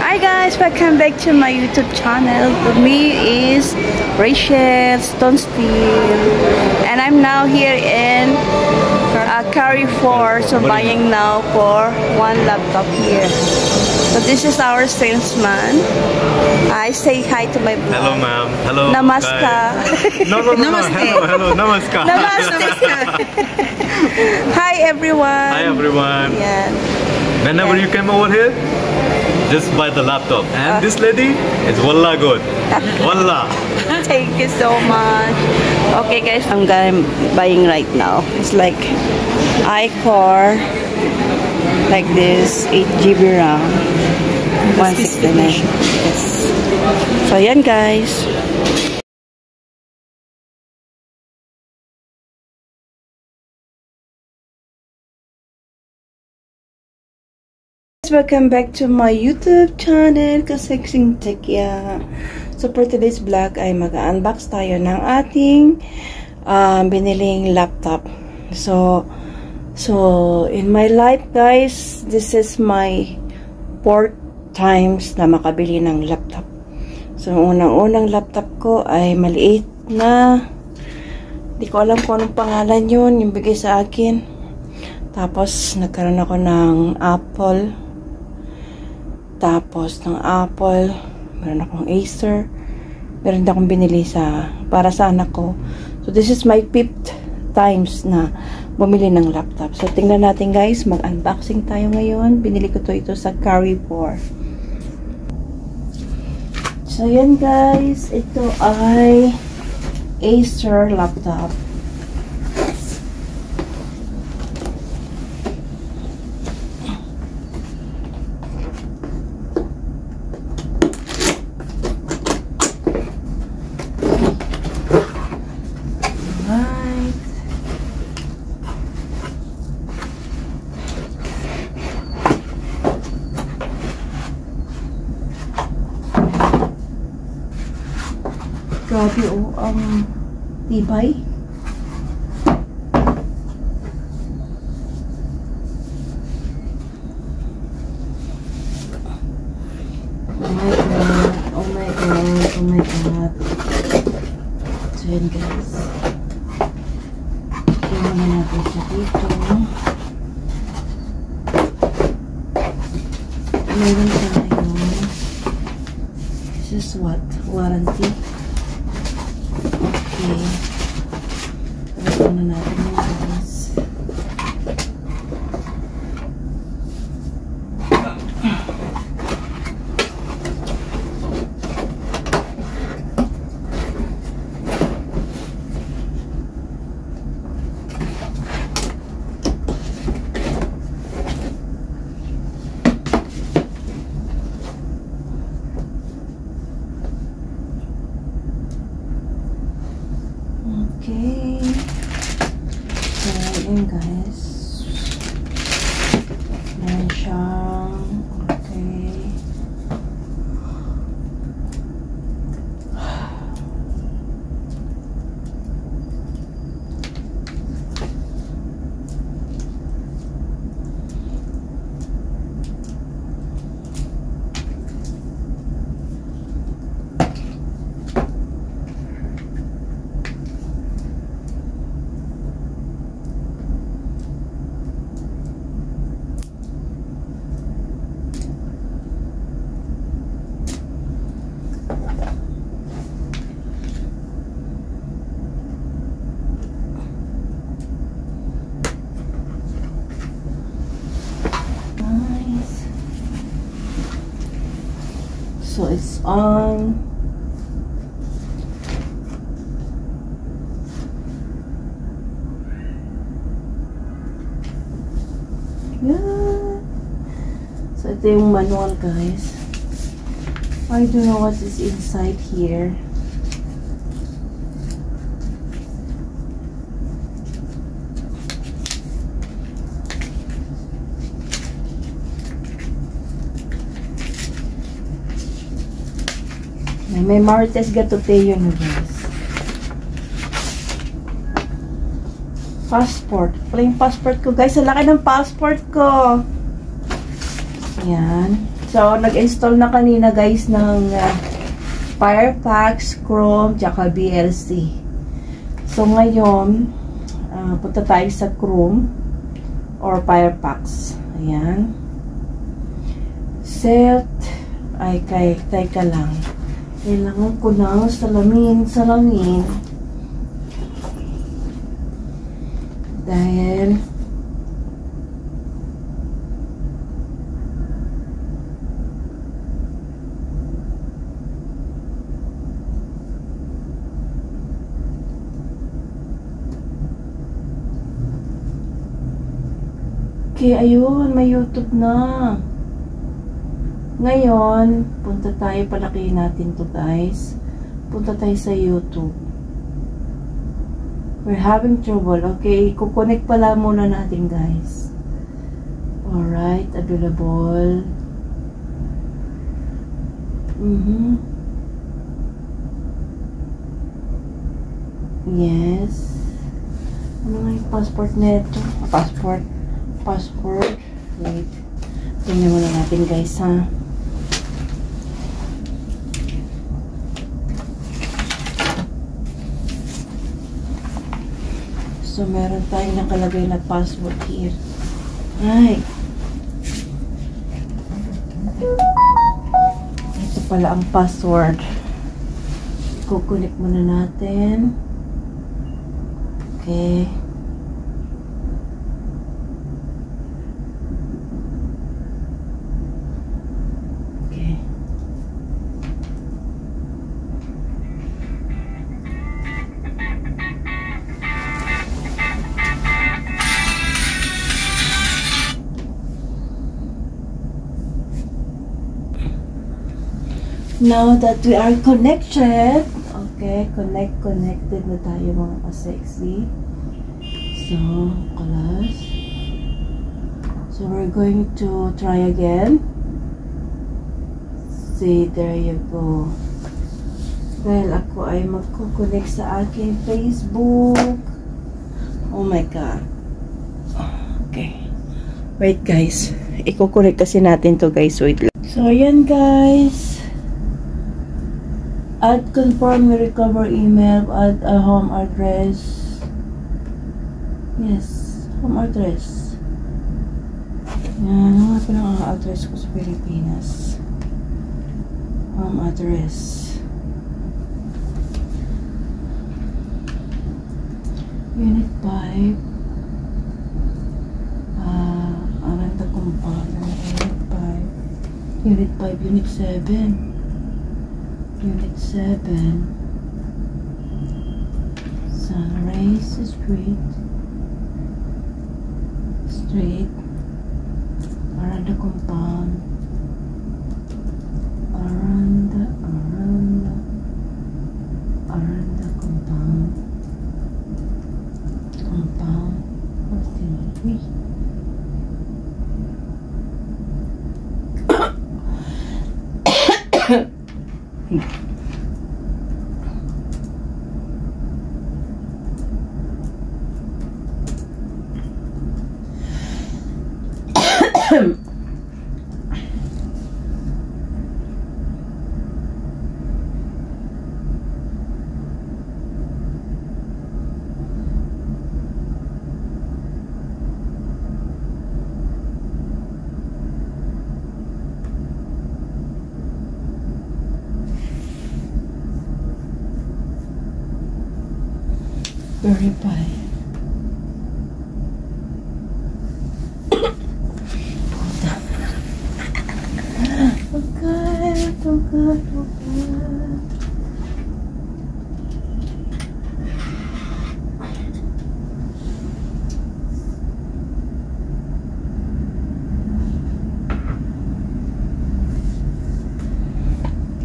Hi guys, welcome back to my YouTube channel. With me is Rachel Stonesteel, and I'm now here in Carrefour, so buying now for one laptop here. So this is our salesman. I say hi to my vlog. Hello ma'am. Hello. Namaskar. No. Hello. Namaskar. Namaste. Hi everyone. Hi everyone. Yeah. Whenever you came over here, just buy the laptop. And this lady is wallah good. Wallah. Thank you so much. Okay guys, I'm buying right now. It's like iCore, like this, 8 GB RAM, 169. Yes. So yan guys. Welcome back to my YouTube channel, Kasexing Tekya. So for today's vlog ay mag-unbox tayo ng ating biniling laptop. So in my life guys, this is my 4th times na makabili ng laptop. So unang-unang laptop ko ay maliit na, hindi ko alam kung anong pangalan yun, yung bigay sa akin. Tapos nagkaroon ako ng Apple. Tapos ng Apple, meron akong Acer, meron din akong binili para sa anak ko. So this is my 5th times na bumili ng laptop. So tingnan natin guys, mag-unboxing tayo ngayon. Binili ko ito sa Carrefour. So yan guys, ito ay Acer laptop. Grabe ang tibay. Oh my god. So yan guys. Tingnan natin siya dito. Meron tayo. This is what? Warranty. Okay. Ito na natin yung guys. Okay. So, yun guys. Meron siyang, okay. So it's on. Yeah. So ito yung manual guys. I don't know what is inside here. May Martes Gatoteo na guys. Passport. Pala yung passport ko guys. Ang laki ng passport ko. Ayan. So So, nag-install na kanina guys ng Firefox, Chrome, tsaka VLC. So, ngayon, punta tayo sa Chrome or Firefox. Ayan. Set. Ay, teka lang. Kailangan ko ng salamin. Dahil okay, ayun, may YouTube na. Ngayon, punta tayo, palakihin natin to guys. Punta tayo sa YouTube. We're having trouble. Okay, kukonek pala muna natin guys. Alright, available. Yes. Ano nga yung passport neto? Passport. Wait. Tingnan muna natin guys ha. So, meron tayong nakalagay na password here. Ay. Ito pala ang password. Kukunik muna natin. Okay. Okay. Now that we are connected, okay, connected na tayo mga ka-sexy. So, class. So, we're going to try again. See, there you go. Well, ako ay magkukunik sa aking Facebook. Oh my God. Okay. Wait guys. Ikukunik kasi natin to guys. Wait lang. So, ayan guys. Add confirm your recover email, add a home address. Yes, home address. Yan, ano nga ang address ko sa Pilipinas? Home address. Unit 5. Aranda Compound. Unit 5, Unit 7. Unit 7, Sunrise Street, Aranda Compound, Aranda Compound, verify. Okay.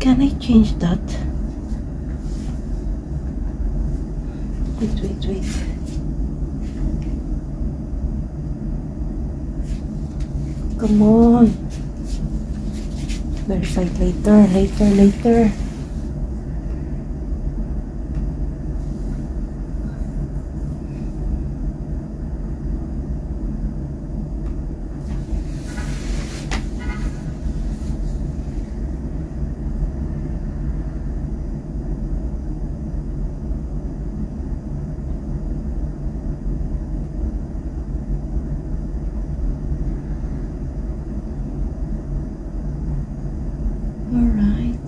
Can I change that? Wait. Come on. Verify later. Alright.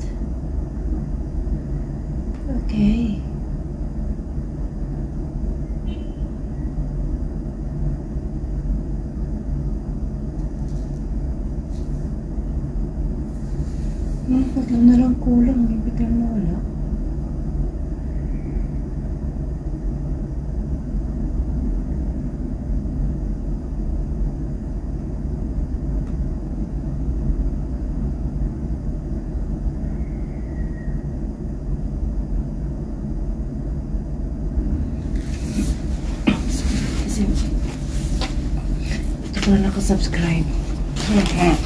Okay. Tatlo na lang kulang. Bigyan mo wala. Kasi ito pala nakasubscribe. Okay.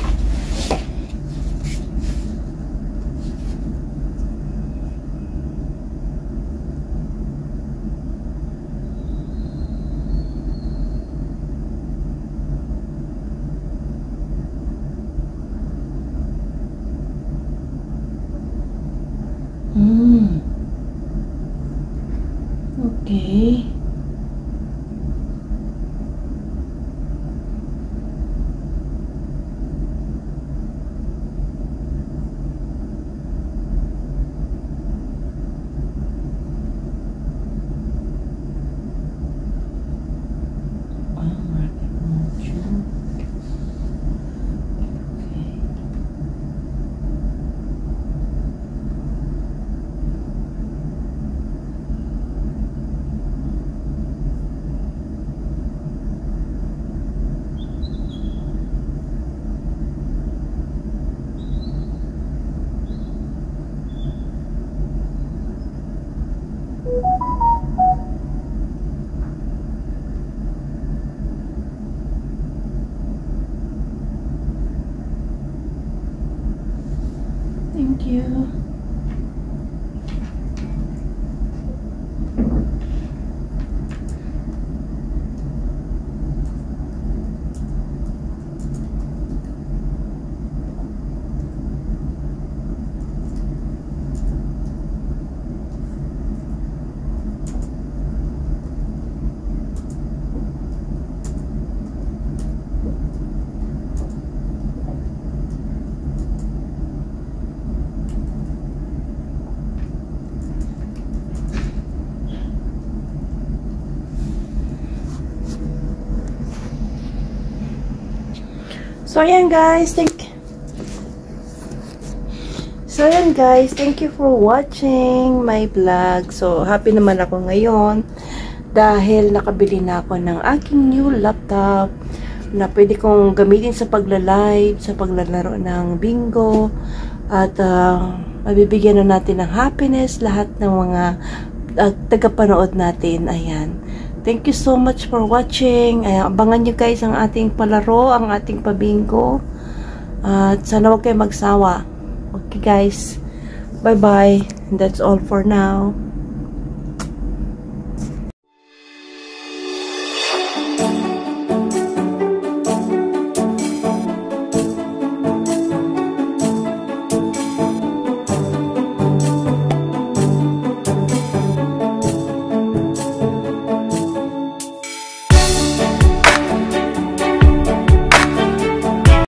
Thank you. So ayan guys, thank you for watching my vlog. So happy naman ako ngayon dahil nakabili na ako ng aking new laptop na pwede kong gamitin sa pagla-live, sa paglalaro ng bingo, at mabibigyan na natin ng happiness lahat ng mga tagapanood natin. Ayan. Thank you so much for watching. Abangan nyo guys ang ating palaro, ang ating pabingo. At sana huwag kayo magsawa. Okay guys. Bye-bye. That's all for now.